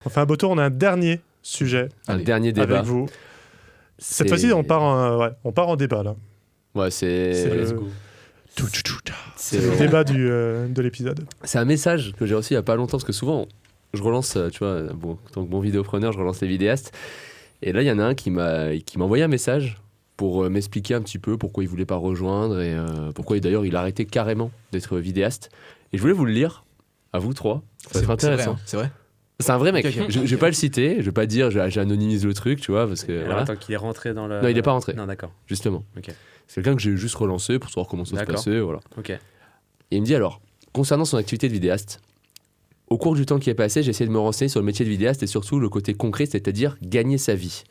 On fait un beau tour, on a un dernier sujet Un dernier débat. avec vous. Cette fois-ci, on part en débat, là. Ouais, c'est le... Let's go. C'est le débat de l'épisode. C'est un message que j'ai reçu il y a pas longtemps, parce que souvent, je relance, tu vois, bon, en tant que bon vidéopreneur, je relance les vidéastes. Et là, il y en a un qui m'a envoyé un message pour m'expliquer un petit peu pourquoi il voulait pas rejoindre et pourquoi d'ailleurs il a arrêté carrément d'être vidéaste. Et je voulais vous le lire, à vous trois. Ça va être intéressant. C'est vrai. C'est un vrai mec. Ok. Je vais pas le citer, je vais pas dire, j'anonymise le truc, tu vois, parce que. Alors Voilà. attends, qu'il est rentré dans le... Non, il est pas rentré. Non, d'accord. Justement. Ok. C'est quelqu'un que j'ai juste relancé pour savoir comment ça se D'accord. passait, voilà. Ok. Et il me dit alors, concernant son activité de vidéaste, au cours du temps qui est passé, j'ai essayé de me renseigner sur le métier de vidéaste et surtout le côté concret, c'est-à-dire gagner sa vie.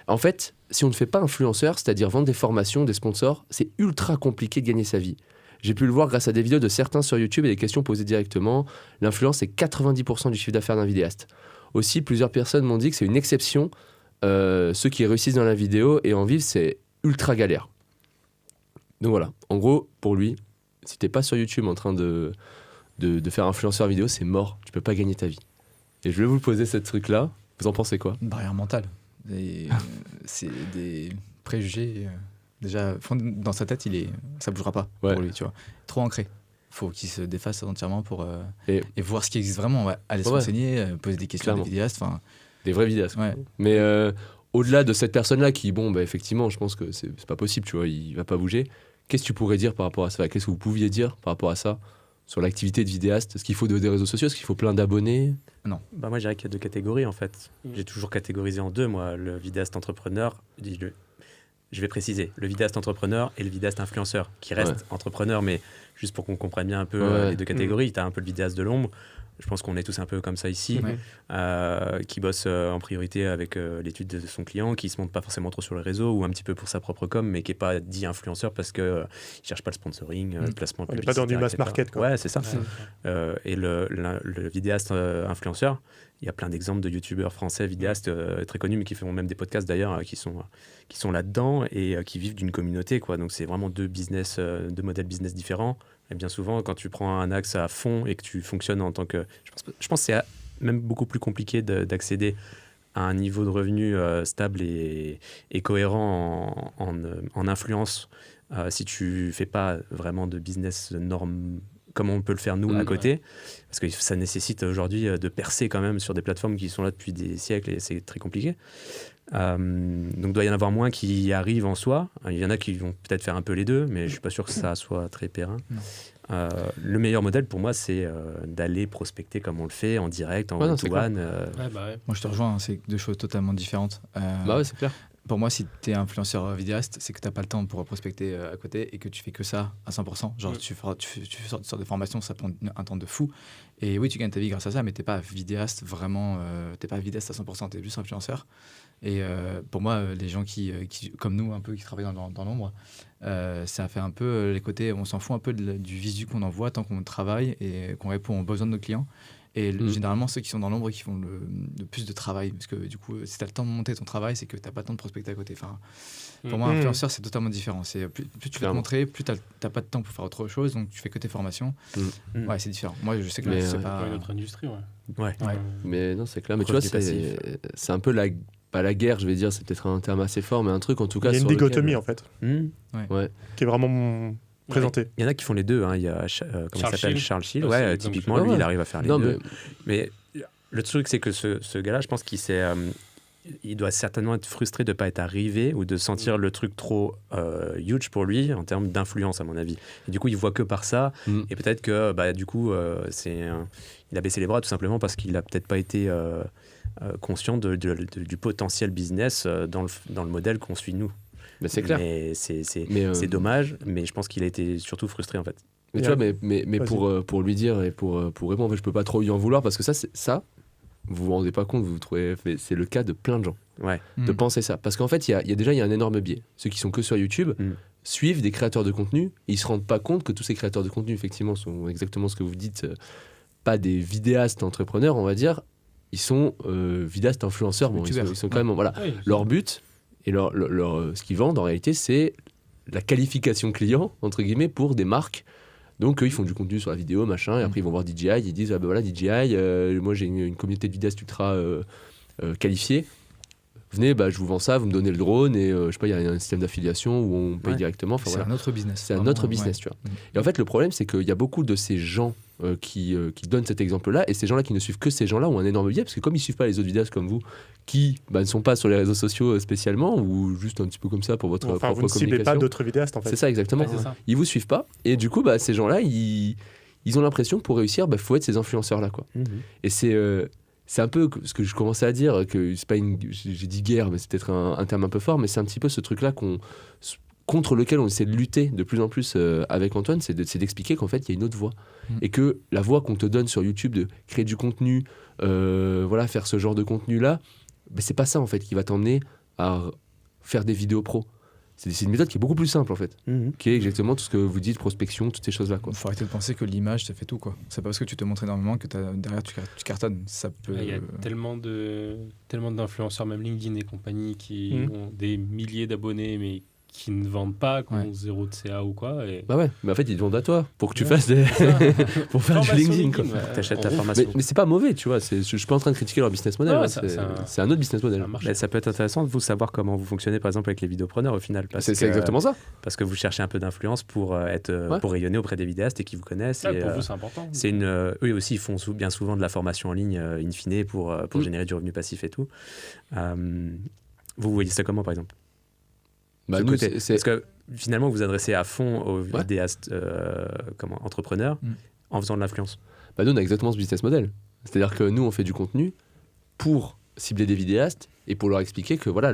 En fait, si on ne fait pas influenceur, c'est-à-dire vendre des formations, des sponsors, c'est ultra compliqué de gagner sa vie. J'ai pu le voir grâce à des vidéos de certains sur YouTube et des questions posées directement. L'influence est 90% du chiffre d'affaires d'un vidéaste. Aussi, plusieurs personnes m'ont dit que c'est une exception. Ceux qui réussissent dans la vidéo et en vivent, c'est ultra galère. Donc voilà, en gros, pour lui, si t'es pas sur YouTube en train de faire influenceur vidéo, c'est mort, tu peux pas gagner ta vie. Et je voulais vous poser ce truc-là, vous en pensez quoi ? Une barrière mentale. C'est des préjugés. Déjà, dans sa tête, ça bougera pas Ouais. pour lui, tu vois. Trop ancré. Faut qu'il se défasse entièrement pour Et- voir ce qui existe vraiment. Ouais. Aller se Ouais. renseigner, poser des questions à Clairement. des vidéastes. Enfin, Des vrais vidéastes. ouais. Mais au-delà de cette personne-là qui, bon, bah, effectivement, je pense que c'est pas possible, tu vois, il va pas bouger. Qu'est-ce que tu pourrais dire par rapport à ça ? Qu'est-ce que vous pouviez dire par rapport à ça ? Sur l'activité de vidéaste ? Est-ce qu'il faut des réseaux sociaux ? Est-ce qu'il faut plein d'abonnés ? Bah moi, je dirais qu'il y a deux catégories, en fait. J'ai toujours catégorisé en deux, moi. Le vidéaste entrepreneur, je vais préciser, le vidéaste entrepreneur et le vidéaste influenceur, qui reste entrepreneur, mais juste pour qu'on comprenne bien un peu Ouais. les deux catégories. Tu as un peu le vidéaste de l'ombre. Je pense qu'on est tous un peu comme ça ici, Ouais. qui bosse en priorité avec l'étude de son client, qui se montre pas forcément trop sur les réseaux ou un petit peu pour sa propre com, mais qui est pas dit influenceur parce que il cherche pas le sponsoring, le placement. On n'est pas dans du mass market, quoi. Ouais, c'est ça. Et le vidéaste influenceur, il y a plein d'exemples de youtubeurs français vidéastes très connus, mais qui font même des podcasts d'ailleurs, qui sont là-dedans et qui vivent d'une communauté, quoi. Donc c'est vraiment deux modèles business différents. Et bien souvent, quand tu prends un axe à fond et que tu fonctionnes en tant que... Je pense que c'est même beaucoup plus compliqué d'accéder à un niveau de revenu stable et cohérent en influence si tu fais pas vraiment de business norme comme on peut le faire nous à côté. Parce que ça nécessite aujourd'hui de percer quand même sur des plateformes qui sont là depuis des siècles et c'est très compliqué. Donc il doit y en avoir moins qui y arrivent en soi. Il y en a qui vont peut-être faire un peu les deux, mais je suis pas sûr que ça soit très périn. Le meilleur modèle pour moi, c'est d'aller prospecter comme on le fait en direct, en one-to-one. Moi, je te rejoins, hein, c'est deux choses totalement différentes. Bah ouais, c'est clair. Pour moi, si tu es influenceur vidéaste, c'est que tu n'as pas le temps pour prospecter à côté et que tu fais que ça à 100%. Genre, tu sors des formations, ça prend un temps de fou. Et oui, tu gagnes ta vie grâce à ça, mais tu n'es pas vidéaste vraiment. Tu n'es pas vidéaste à 100%, tu es juste influenceur. Et pour moi, les gens qui, comme nous, un peu, qui travaillent dans l'ombre, ça fait un peu les côtés. On s'en fout un peu du visu qu'on envoie tant qu'on travaille et qu'on répond aux besoins de nos clients. Et généralement, ceux qui sont dans l'ombre qui font le plus de travail. Parce que du coup, si tu as le temps de monter ton travail, c'est que tu n'as pas le temps de prospecter à côté. Enfin, pour moi, influenceur, c'est totalement différent. C'est, plus tu veux te montrer, plus tu n'as pas de temps pour faire autre chose. Donc, tu fais que tes formations. Ouais, c'est différent. Moi, je sais que c'est pas... Dans une autre industrie, Ouais. Mais non, c'est clair. Mais tu vois, c'est un peu pas la guerre, je vais dire, c'est peut-être un terme assez fort, mais un truc en tout cas. Il y a une sur dichotomie, lequel... en fait, Ouais. qui est vraiment présentée. Il y en a qui font les deux. Il y a comment il s'appelle, Charles Schill. Ah, Ouais, c'est typiquement, comme lui, ça. il arrive à faire les deux. Mais le truc, c'est que ce gars-là, je pense qu'il il doit certainement être frustré de ne pas être arrivé ou de sentir le truc trop huge pour lui en termes d'influence, à mon avis. Et du coup, il voit que par ça. Et peut-être que, du coup, il a baissé les bras tout simplement parce qu'il n'a peut-être pas été conscient du potentiel business dans le modèle qu'on suit nous. Mais c'est clair. Mais c'est dommage, mais je pense qu'il a été surtout frustré en fait. Mais tu vois, mais pour lui dire et pour répondre, en fait, je peux pas trop lui en vouloir parce que ça, vous vous rendez pas compte, vous trouvez, c'est le cas de plein de gens. Ouais. De penser ça. Parce qu'en fait, il y a un énorme biais. Ceux qui sont que sur YouTube suivent des créateurs de contenu, et ils se rendent pas compte que tous ces créateurs de contenu, effectivement, sont exactement ce que vous dites, pas des vidéastes entrepreneurs, on va dire. Ils sont vidéastes influenceurs. Bon, ils sont quand même, voilà. Oui, Leur but et ce qu'ils vendent en réalité, c'est la qualification client entre guillemets pour des marques Donc ils font du contenu sur la vidéo, machin, et après ils vont voir DJI, ils disent ah ben voilà DJI, moi j'ai une communauté de vidéastes ultra qualifiée. Venez, je vous vends ça, vous me donnez le drone et je sais pas, il y a un système d'affiliation où on paye directement. C'est un autre business. C'est un autre business, tu vois. Et en fait, le problème, c'est qu'il y a beaucoup de ces gens qui donnent cet exemple-là, et ces gens-là qui ne suivent que ces gens-là ont un énorme biais, parce que comme ils suivent pas les autres vidéastes comme vous, qui ne sont pas sur les réseaux sociaux spécialement, ou juste un petit peu comme ça pour votre propre vous ne ciblez communication. pas d'autres vidéastes, en fait. C'est ça, exactement. Ouais, c'est ça. Ils vous suivent pas, et du coup, ces gens-là, ils ont l'impression que pour réussir, faut être ces influenceurs-là, quoi. Et c'est un peu ce que je commençais à dire, que c'est pas j'ai dit guerre, mais c'est peut-être un terme un peu fort, mais c'est un petit peu ce truc-là contre lequel on essaie de lutter de plus en plus avec Antoine, c'est d'expliquer qu'en fait, il y a une autre voie. Et que la voie qu'on te donne sur YouTube de créer du contenu, faire ce genre de contenu-là, c'est pas ça, en fait, qui va t'emmener à faire des vidéos pro. C'est une méthode qui est beaucoup plus simple, en fait. Qui est exactement tout ce que vous dites, prospection, toutes ces choses-là, quoi. Il faut arrêter de penser que l'image, ça fait tout, quoi. C'est pas parce que tu te montres énormément que derrière, tu cartonnes. Ça peut... Il y a tellement d'influenceurs, même LinkedIn et compagnie, qui ont des milliers d'abonnés, mais qui ne vendent pas, qui ont zéro de CA ou quoi. Et... Bah ouais, mais en fait, ils te vendent à toi pour que tu fasses pour faire du LinkedIn, quoi. Ouais. T'achètes ta formation. Mais c'est pas mauvais, tu vois. Je suis pas en train de critiquer leur business model. Ouais, c'est un autre business model. Mais ça peut être intéressant de vous savoir comment vous fonctionnez, par exemple, avec les vidéopreneurs au final. C'est exactement ça. Parce que vous cherchez un peu d'influence pour rayonner auprès des vidéastes et qui vous connaissent. Ouais, et, pour vous, c'est important. Eux aussi, ils font bien souvent de la formation en ligne, in fine, pour générer du revenu passif et tout. Vous voyez ça comment, par exemple? Nous, Parce que finalement, vous vous adressez à fond aux vidéastes entrepreneurs en faisant de l'influence. Nous, on a exactement ce business model. C'est-à-dire que nous, on fait du contenu pour cibler des vidéastes et pour leur expliquer que voilà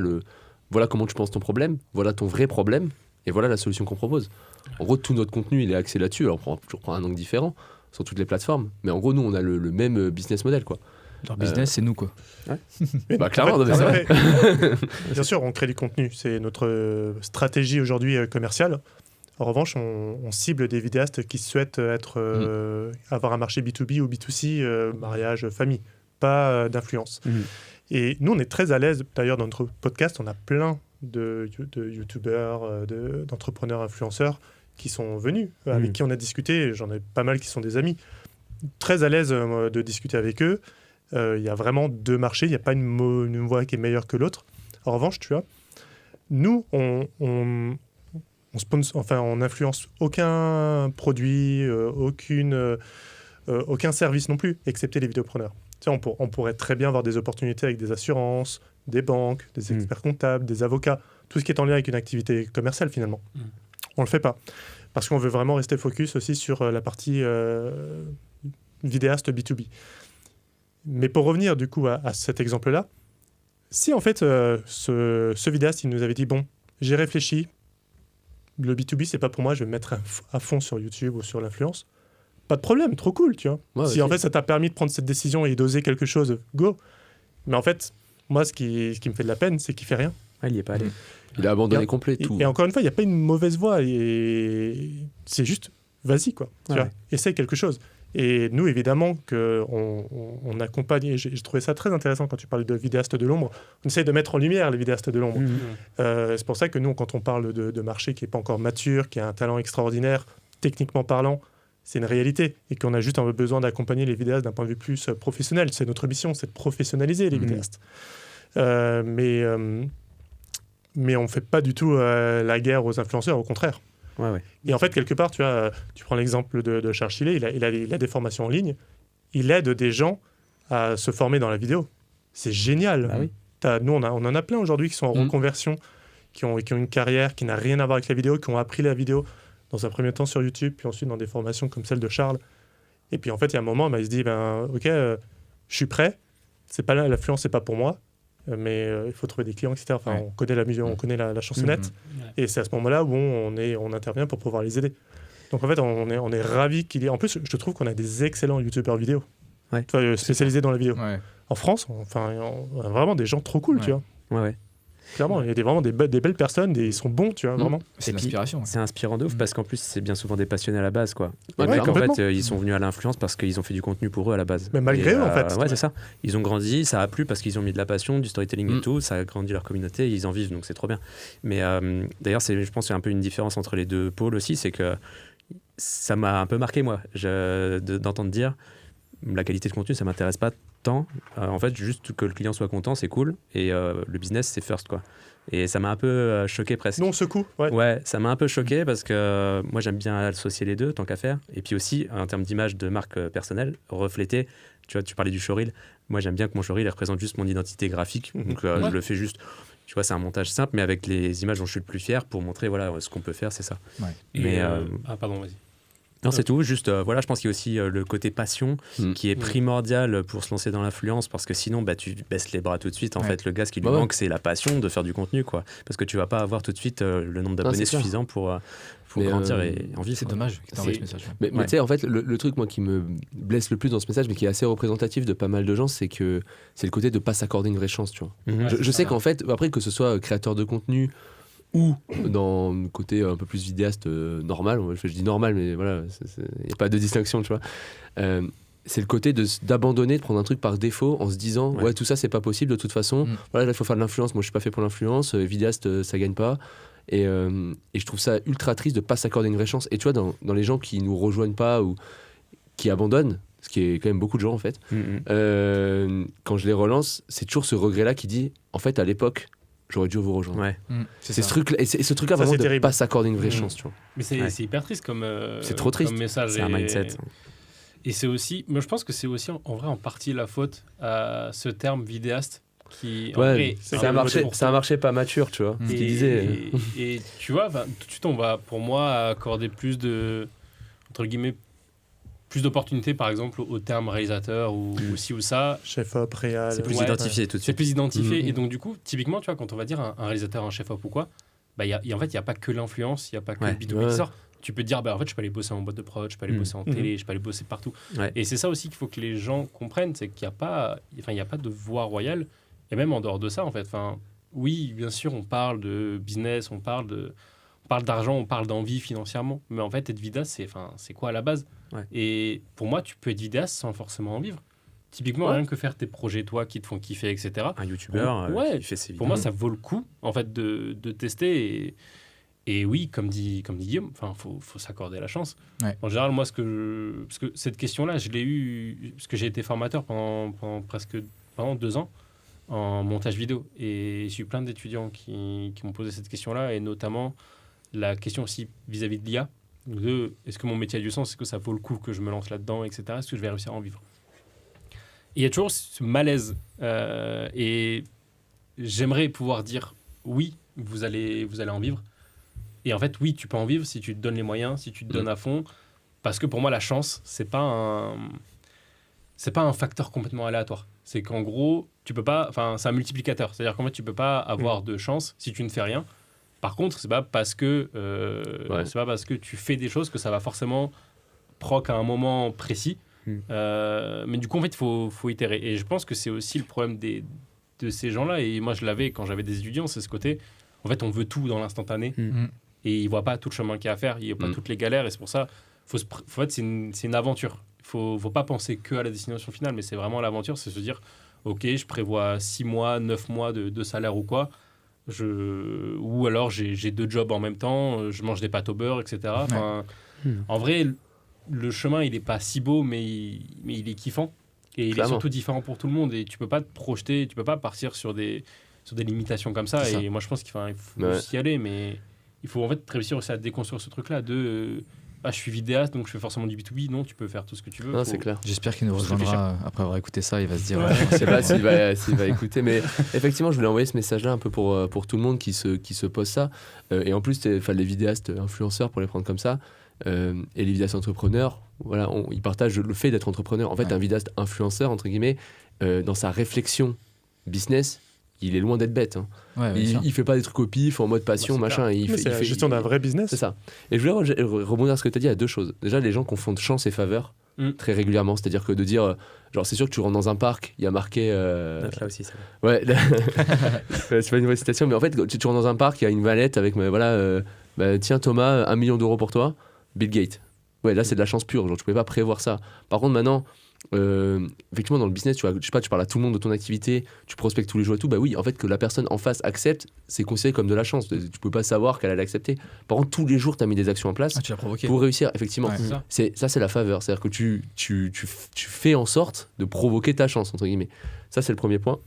comment tu penses ton problème, voilà ton vrai problème, et voilà la solution qu'on propose. En gros, tout notre contenu, il est axé là-dessus. Alors, on prend un angle différent sur toutes les plateformes, mais en gros, nous, on a le même business model, quoi. Leur business, c'est nous, quoi. Ouais. Clairement, c'est vrai. Bien sûr, on crée du contenu. C'est notre stratégie aujourd'hui commerciale. En revanche, on cible des vidéastes qui souhaitent avoir un marché B2B ou B2C, mariage, famille, pas d'influence. Et nous, on est très à l'aise. D'ailleurs, dans notre podcast, on a plein de youtubeurs, d'entrepreneurs influenceurs qui sont venus, avec qui on a discuté. J'en ai pas mal qui sont des amis. Très à l'aise de discuter avec eux. Il y a vraiment deux marchés, il n'y a pas une voie qui est meilleure que l'autre. En revanche, tu vois, nous, on n'influence aucun produit, aucun service non plus, excepté les vidéopreneurs. Tu sais, on pourrait très bien avoir des opportunités avec des assurances, des banques, des experts comptables, des avocats, tout ce qui est en lien avec une activité commerciale finalement. On ne le fait pas, parce qu'on veut vraiment rester focus aussi sur la partie vidéaste B2B. Mais pour revenir du coup à cet exemple-là, si en fait ce vidéaste il nous avait dit bon, j'ai réfléchi, le B2B c'est pas pour moi, je vais me mettre à fond sur YouTube ou sur l'influence, pas de problème, trop cool, tu vois. Si en fait ça t'a permis de prendre cette décision et d'oser quelque chose, go. Mais en fait, moi ce qui me fait de la peine, c'est qu'il fait rien. Il n'y est pas allé. Il a abandonné complet tout. Et encore une fois, il n'y a pas une mauvaise voie, et c'est juste vas-y quoi. Tu vois, essaye quelque chose. Et nous, évidemment, on accompagne, et j'ai trouvé ça très intéressant quand tu parles de vidéastes de l'ombre, on essaye de mettre en lumière les vidéastes de l'ombre. C'est pour ça que nous, quand on parle de marché qui n'est pas encore mature, qui a un talent extraordinaire, techniquement parlant, c'est une réalité, et qu'on a juste besoin d'accompagner les vidéastes d'un point de vue plus professionnel. C'est notre mission, c'est de professionnaliser les vidéastes. Mais on ne fait pas du tout la guerre aux influenceurs, au contraire. Et en fait, quelque part, tu prends l'exemple de Charles Chillet, il a des formations en ligne, il aide des gens à se former dans la vidéo. C'est génial. Nous, on en a plein aujourd'hui qui sont en reconversion, qui ont une carrière qui n'a rien à voir avec la vidéo, qui ont appris la vidéo dans un premier temps sur YouTube, puis ensuite dans des formations comme celle de Charles. Et puis en fait, il y a un moment, il se dit, ok, je suis prêt, l'influence, c'est pas pour moi. Mais il faut trouver des clients, etc. On connaît la musique, on connaît la chansonnette, et c'est à ce moment-là où on intervient pour pouvoir les aider. Donc en fait, on est ravis qu'il y ait. En plus, je trouve qu'on a des excellents youtubeurs vidéo, spécialisés dans la vidéo. En France, on a vraiment des gens trop cool, tu vois. Clairement, il y a vraiment des belles personnes, ils sont bons, tu vois, vraiment. C'est l'inspiration. C'est inspirant de ouf parce qu'en plus, c'est bien souvent des passionnés à la base, quoi. Ouais, Les mecs, en fait, ils sont venus à l'influence parce qu'ils ont fait du contenu pour eux à la base. Mais malgré eux, en fait. Ouais, c'est ça. Ils ont grandi, ça a plu parce qu'ils ont mis de la passion, du storytelling et tout, ça a grandi leur communauté, ils en vivent, donc c'est trop bien. Mais d'ailleurs, je pense qu'il y a un peu une différence entre les deux pôles aussi, c'est que ça m'a un peu marqué, moi, d'entendre dire la qualité de contenu, ça m'intéresse pas tant. En fait, juste que le client soit content, c'est cool. Et le business, c'est first, quoi. Et ça m'a un peu choqué presque. Non, ce coup, Ouais, ça m'a un peu choqué parce que moi, j'aime bien associer les deux, tant qu'à faire. Et puis aussi, en termes d'image de marque personnelle, refléter. Tu vois, tu parlais du showreel. Moi, j'aime bien que mon showreel représente juste mon identité graphique. Donc, je le fais juste. Tu vois, c'est un montage simple, mais avec les images dont je suis le plus fier pour montrer voilà, ce qu'on peut faire, c'est ça. Ouais. Mais, pardon, vas-y. Non, c'est tout. Juste, voilà, je pense qu'il y a aussi le côté passion qui est primordial pour se lancer dans l'influence parce que sinon, tu baisses les bras tout de suite. En fait, le gars, ce qui lui manque, c'est la passion de faire du contenu, quoi. Parce que tu vas pas avoir tout de suite le nombre d'abonnés suffisant pour grandir et en vivre. C'est dommage que tu envoies ce message. Mais tu sais, en fait, le truc, moi, qui me blesse le plus dans ce message, mais qui est assez représentatif de pas mal de gens, c'est que c'est le côté de pas s'accorder une vraie chance, tu vois. Je sais qu'en fait, après, que ce soit créateur de contenu ou dans le côté un peu plus vidéaste normal, je dis normal, mais voilà, il n'y a pas de distinction, tu vois. C'est le côté d'abandonner, de prendre un truc par défaut en se disant ouais tout ça c'est pas possible de toute façon, voilà, là il faut faire de l'influence, moi je suis pas fait pour l'influence, vidéaste ça gagne pas, et je trouve ça ultra triste de pas s'accorder une vraie chance. Et tu vois, dans les gens qui nous rejoignent pas ou qui abandonnent, ce qui est quand même beaucoup de gens en fait, quand je les relance, c'est toujours ce regret là qui dit en fait à l'époque j'aurais dû vous rejoindre. C'est ce truc-là, et ce truc-là vraiment de pas s'accorder une vraie chance, tu vois. Mais c'est hyper triste comme c'est trop triste. Comme message. C'est un mindset. Et c'est aussi, moi je pense que c'est aussi en vrai en partie la faute à ce terme vidéaste qui. C'est un marché pas mature, tu vois. Ce qu'il disait. Et tu vois, tout de suite on va pour moi accorder plus de entre guillemets plus d'opportunités, par exemple, au terme réalisateur ou ci ou ça. Chef-op, réal. C'est plus identifié tout de suite. C'est plus identifié. Et donc, du coup, typiquement, tu vois, quand on va dire un réalisateur, un chef-op ou quoi, en fait, il n'y a pas que l'influence, il n'y a pas que le bidouille qui sort. Tu peux te dire, en fait, je peux aller bosser en boîte de prod, je peux aller bosser en télé, je peux aller bosser partout. Et c'est ça aussi qu'il faut que les gens comprennent, c'est qu'il n'y a pas, il y a pas de voie royale. Et même en dehors de ça, en fait, oui, bien sûr, on parle de business, on parle d'argent, on parle d'envie financièrement. Mais en fait, être vidéaste, c'est quoi à la base ? Et pour moi, tu peux être vidéaste sans forcément en vivre. Typiquement, rien que faire tes projets, toi, qui te font kiffer, etc. Un youtubeur qui fait ses vidéos. Pour moi, ça vaut le coup, en fait, de tester. Et oui, comme dit Guillaume, faut s'accorder la chance. En général, moi, parce que cette question-là, je l'ai eue parce que j'ai été formateur pendant 2 ans en montage vidéo. Et j'ai eu plein d'étudiants qui m'ont posé cette question-là, et notamment la question aussi vis-à-vis de l'IA. Est-ce que mon métier a du sens, est-ce que ça vaut le coup que je me lance là-dedans, etc. Est-ce que je vais réussir à en vivre? Et il y a toujours ce malaise. Et j'aimerais pouvoir dire oui, vous allez en vivre. Et en fait, oui, tu peux en vivre si tu te donnes les moyens, si tu te donnes à fond. Parce que pour moi, la chance, c'est pas un facteur complètement aléatoire. C'est qu'en gros, tu peux pas. C'est un multiplicateur. C'est-à-dire qu'en fait, tu peux pas avoir de chance si tu ne fais rien. Par contre, c'est pas parce que tu fais des choses que ça va forcément proc à un moment précis. Mais du coup, en fait, il faut itérer. Et je pense que c'est aussi le problème de ces gens-là. Et moi, je l'avais quand j'avais des étudiants, c'est ce côté. En fait, on veut tout dans l'instantané. Et ils voient pas tout le chemin qu'il y a à faire. Il n'y a pas toutes les galères. Et c'est pour ça, en fait, c'est une aventure. Il faut pas penser que à la destination finale, mais c'est vraiment l'aventure. C'est se dire, OK, je prévois 6 mois, 9 mois de salaire ou quoi. Ou alors j'ai 2 jobs en même temps, je mange des pâtes au beurre, etc. En vrai, le chemin, il est pas si beau, mais il est kiffant. Et il est surtout différent pour tout le monde. Et tu peux pas te projeter, tu peux pas partir sur des limitations comme ça. Et moi, je pense qu'il faut y aller, mais il faut en fait réussir aussi à déconstruire ce truc-là je suis vidéaste, donc je fais forcément du B2B. Non, tu peux faire tout ce que tu veux. C'est clair. J'espère qu'il nous rejoindra après avoir écouté ça. Il va se dire. Je sais pas s'il va écouter, mais effectivement, je voulais envoyer ce message-là un peu pour tout le monde qui se pose ça. Et en plus, les vidéastes influenceurs, pour les prendre comme ça, et les vidéastes entrepreneurs, voilà, ils partagent le fait d'être entrepreneur. En fait, un vidéaste influenceur, entre guillemets, dans sa réflexion business, il est loin d'être bête. Il fait pas des trucs au pif, en mode passion, machin. C'est la gestion d'un vrai business. C'est ça. Et je voulais rebondir à ce que tu as dit, il y a 2 choses. Déjà, les gens confondent chance et faveur très régulièrement. C'est-à-dire que de dire, genre, c'est sûr que tu rentres dans un parc, il y a marqué. Là aussi, ça va. Ouais, c'est pas une vraie citation, mais en fait, tu rentres dans un parc, il y a une valette avec, tiens Thomas, 1 million d'euros pour toi, Bill Gates. Ouais, là, c'est de la chance pure. Genre, tu pouvais pas prévoir ça. Par contre, maintenant, effectivement, dans le business, tu vois, je sais pas, tu parles à tout le monde de ton activité, tu prospectes tous les jours et tout, bah oui, en fait, que la personne en face accepte, c'est considéré comme de la chance. Tu peux pas savoir qu'elle allait accepter. Par contre, tous les jours, tu as mis des actions en place Tu l'as provoqué. pour réussir, effectivement. Ouais. C'est la faveur. C'est-à-dire que tu fais en sorte de provoquer ta chance, entre guillemets. Ça, c'est le premier point.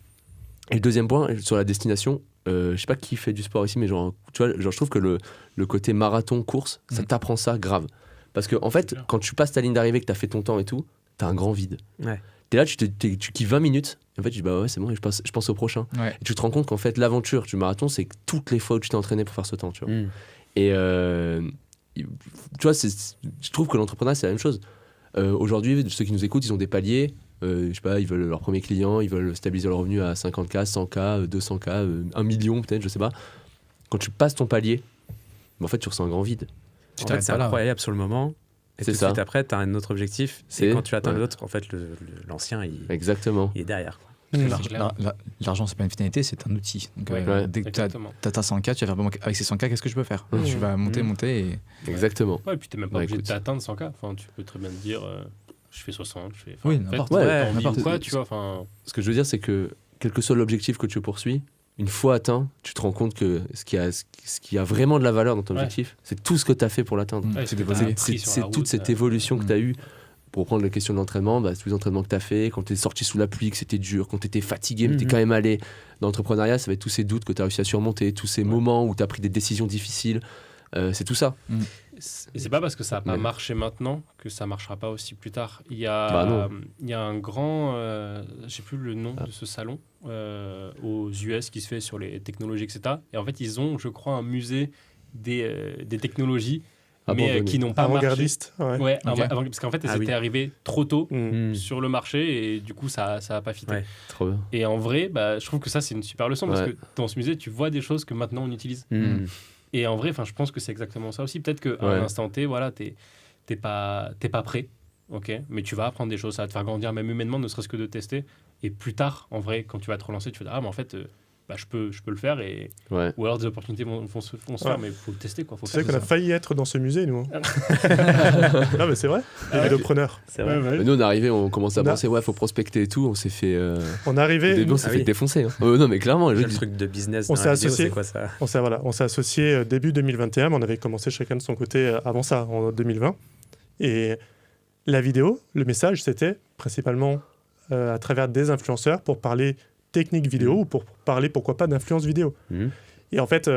Et le deuxième point, sur la destination, je sais pas qui fait du sport ici, mais genre, tu vois, genre, je trouve que le côté marathon, course, ça t'apprend ça grave. Parce que, en fait, quand tu passes ta ligne d'arrivée, que tu as fait ton temps et tout, tu as un grand vide. Ouais. T'es là, tu kiffes 20 minutes. En fait, tu dis, bah ouais, c'est bon, je pense au prochain. Ouais. Et tu te rends compte qu'en fait, l'aventure du marathon, c'est que toutes les fois où tu t'es entraîné pour faire ce temps, tu vois. Et tu vois, je trouve que l'entrepreneuriat, c'est la même chose. Aujourd'hui, ceux qui nous écoutent, ils ont des paliers. Je sais pas, ils veulent leur premier client, ils veulent stabiliser leur revenu à 50K, 100K, 200K, 1 million peut-être, je sais pas. Quand tu passes ton palier, en fait, tu ressens un grand vide. En fait, c'est incroyable sur le moment. Et C'est tout de ça. suite après, tu as un autre objectif. Et quand tu atteins l'autre, en fait, l'ancien, Exactement. il est derrière. L'argent, c'est pas une finalité, c'est un outil. Donc, dès que tu as ta 100K, tu vas faire bon, avec ces 100K, qu'est-ce que je peux faire? Tu vas monter et. Exactement. Ouais, et puis t'es même pas obligé d'atteindre 100K. Enfin, tu peux très bien te dire, je fais 60, je fais. Oui, en fait, n'importe. t'as envie n'importe. ou quoi, tu vois. Enfin, Ce que je veux dire, c'est que quel que soit l'objectif que tu poursuis, une fois atteint, tu te rends compte que ce qui a vraiment de la valeur dans ton objectif, c'est tout ce que tu as fait pour l'atteindre. C'est toute cette évolution que tu as eue. Pour prendre la question de l'entraînement, bah, tous les entraînements que tu as fait, quand tu es sorti sous la pluie, que c'était dur, quand tu étais fatigué, mais tu es quand même allé. Dans l'entrepreneuriat, ça va être tous ces doutes que tu as réussi à surmonter, tous ces moments où tu as pris des décisions difficiles. C'est tout ça. Et c'est pas parce que ça n'a pas marché maintenant que ça marchera pas aussi plus tard. Il y a un grand, j'ai plus le nom de ce salon aux US qui se fait sur les technologies, etc. Et en fait, ils ont, je crois, un musée des technologies, mais qui n'ont pas marché. Ouais, parce qu'en fait, elles étaient arrivées trop tôt sur le marché et du coup, ça a pas fité. Ouais. Trop bien. Et en vrai, bah, je trouve que ça, c'est une super leçon parce que dans ce musée, tu vois des choses que maintenant on utilise. Et en vrai, je pense que c'est exactement ça aussi. Peut-être qu'à un instant T, voilà, t'es pas prêt, ok, mais tu vas apprendre des choses, ça va te faire grandir, même humainement, ne serait-ce que de tester. Et plus tard, en vrai, quand tu vas te relancer, tu vas dire, mais en fait, je peux le faire. Ou alors des opportunités vont se faire, mais il faut le tester. C'est vrai qu'on a failli être dans ce musée, nous. Non, mais c'est vrai, les vidéopreneurs. C'est vrai. Mais nous, on est arrivés, on commence à penser, faut prospecter et tout. On s'est fait. On est arrivé. Au début, on s'est fait défoncer. Hein. Non, mais clairement. Le truc de business, on s'est associé. C'est quoi ça? On s'est associé début 2021, mais on avait commencé chacun de son côté avant ça, en 2020. Et la vidéo, le message, c'était principalement à travers des influenceurs pour parler technique vidéo ou pour parler, pourquoi pas, d'influence vidéo. Et en fait,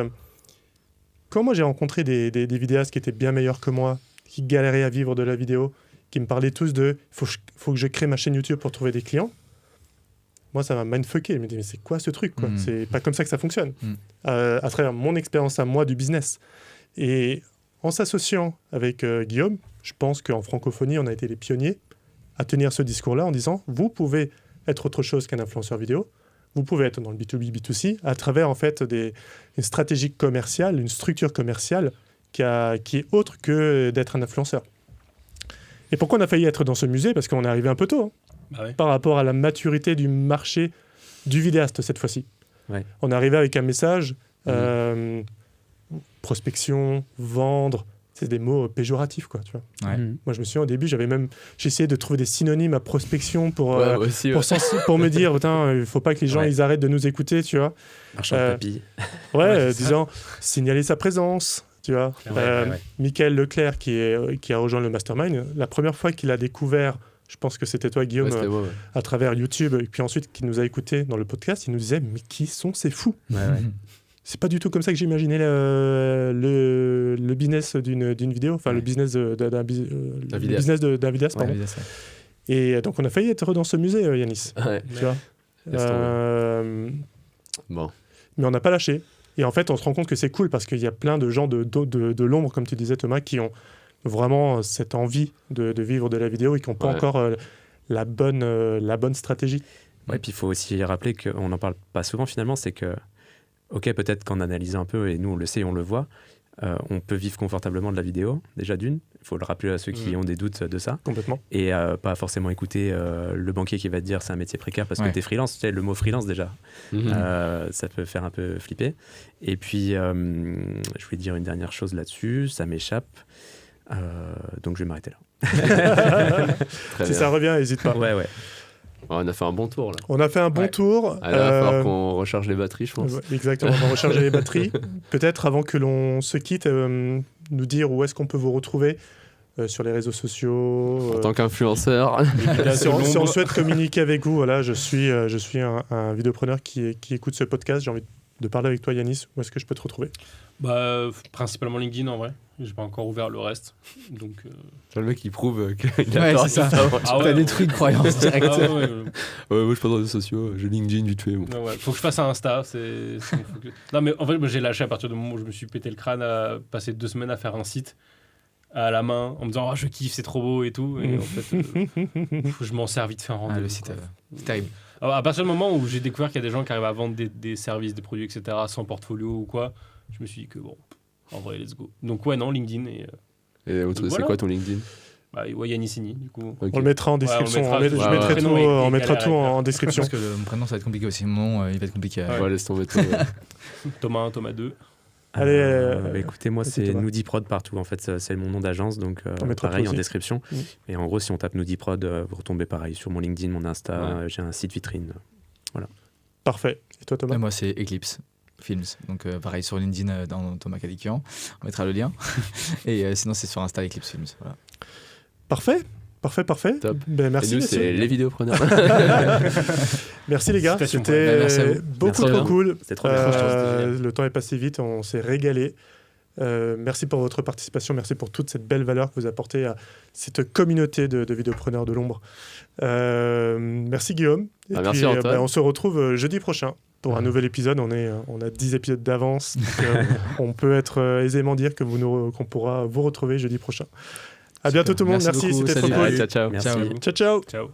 quand moi j'ai rencontré des vidéastes qui étaient bien meilleurs que moi, qui galéraient à vivre de la vidéo, qui me parlaient tous de faut que je crée ma chaîne YouTube pour trouver des clients, moi ça m'a mindfucké. Je me dis, mais c'est quoi ce truc quoi C'est pas comme ça que ça fonctionne. À travers mon expérience à moi du business. Et en s'associant avec Guillaume, je pense qu'en francophonie, on a été les pionniers à tenir ce discours-là en disant, vous pouvez être autre chose qu'un influenceur vidéo. Vous pouvez être dans le B2B, B2C, à travers en fait une stratégie commerciale, une structure commerciale qui est autre que d'être un influenceur. Et pourquoi on a failli être dans ce musée? Parce qu'on est arrivé un peu tôt, par rapport à la maturité du marché du vidéaste cette fois-ci. Ouais. On est arrivé avec un message, prospection, vendre, c'est des mots péjoratifs, quoi, tu vois. Moi, je me souviens, au début, j'ai essayé de trouver des synonymes à prospection pour me dire, putain, il faut pas que les gens ils arrêtent de nous écouter, tu vois. Marchand de tapis. Disant, signaler sa présence, tu vois. Michael Leclerc, qui a rejoint le Mastermind, la première fois qu'il a découvert, je pense que c'était toi, Guillaume, à travers YouTube, et puis ensuite qu'il nous a écoutés dans le podcast, il nous disait, mais qui sont ces fous? C'est pas du tout comme ça que j'imaginais le business d'une vidéo, enfin le business d'un vidéaste, pardon. Et donc on a failli être dans ce musée, Yanis. Tu vois. Mais on n'a pas lâché. Et en fait, on se rend compte que c'est cool parce qu'il y a plein de gens de l'ombre, comme tu disais Thomas, qui ont vraiment cette envie de vivre de la vidéo et qui n'ont pas encore la bonne stratégie. Ouais, puis il faut aussi rappeler qu'on n'en parle pas souvent finalement, c'est que ok, peut-être qu'en analysant un peu, et nous on le sait, on le voit, on peut vivre confortablement de la vidéo, déjà d'une. Il faut le rappeler à ceux qui ont des doutes de ça. Complètement. Et pas forcément écouter le banquier qui va te dire c'est un métier précaire parce que tu es freelance. Tu sais, le mot freelance déjà, ça peut faire un peu flipper. Et puis, je voulais dire une dernière chose là-dessus, ça m'échappe. Donc je vais m'arrêter là. Si ça revient, n'hésite pas. Ouais. On a fait un bon tour là. On a fait un bon tour. Il va falloir qu'on recharge les batteries, je pense. Exactement, on va recharger les batteries. Peut-être avant que l'on se quitte, nous dire où est-ce qu'on peut vous retrouver sur les réseaux sociaux. En tant qu'influenceur. Si on souhaite communiquer avec vous, voilà, je suis un vidéopreneur qui écoute ce podcast. J'ai envie de parler avec toi, Yanis. Où est-ce que je peux te retrouver ? Principalement LinkedIn en vrai. J'ai pas encore ouvert le reste. Donc, Le mec il prouve qu'il a Ouais, peur. c'est ça. T'as détruit une croyance directe. Moi je suis pas dans les réseaux sociaux, j'ai LinkedIn vite fait. Bon. Faut que je fasse un Insta. Non mais en fait, j'ai lâché à partir du moment où je me suis pété le crâne à passer 2 semaines à faire un site à la main en me disant je kiffe, c'est trop beau et tout. Et en fait, je m'en sers vite fait un rendez-vous. Le site, c'est terrible. Alors, à partir du moment où j'ai découvert qu'il y a des gens qui arrivent à vendre des services, des produits, etc. sans portfolio ou quoi, je me suis dit que en vrai, let's go. Donc LinkedIn Et c'est quoi ton LinkedIn ? Yanissini, du coup. Okay. On le mettra en description. On mettra tout en description. Parce que mon prénom, ça va être compliqué aussi. Mon nom, il va être compliqué. Ouais, laisse tomber. Thomas 1, Thomas 2. Allez, écoutez, moi c'est Noudiprod partout. En fait, c'est mon nom d'agence, donc pareil en description. Et en gros, si on tape Noudiprod, vous retombez pareil sur mon LinkedIn, mon Insta. J'ai un site vitrine. Voilà. Parfait. Et toi, Thomas ? Et moi, c'est Eclipse Films. Donc pareil sur LinkedIn dans Thomas Cadikian. On mettra le lien. Et sinon, c'est sur Insta Eclipse Films. Voilà. Parfait. Top. Merci. Et nous, c'est les vidéopreneurs. Merci les gars, c'était beaucoup trop cool. C'était trop bien. Le temps est passé vite, on s'est régalé. Merci pour votre participation, merci pour toute cette belle valeur que vous apportez à cette communauté de vidéopreneurs de l'ombre. Merci Guillaume. Et merci Antoine. On se retrouve jeudi prochain pour un nouvel épisode. On a 10 épisodes d'avance, donc on peut être aisément dire qu'on pourra vous retrouver jeudi prochain. À bientôt tout le monde, merci, c'était trop cool. Ciao. Merci. Ciao. Ciao.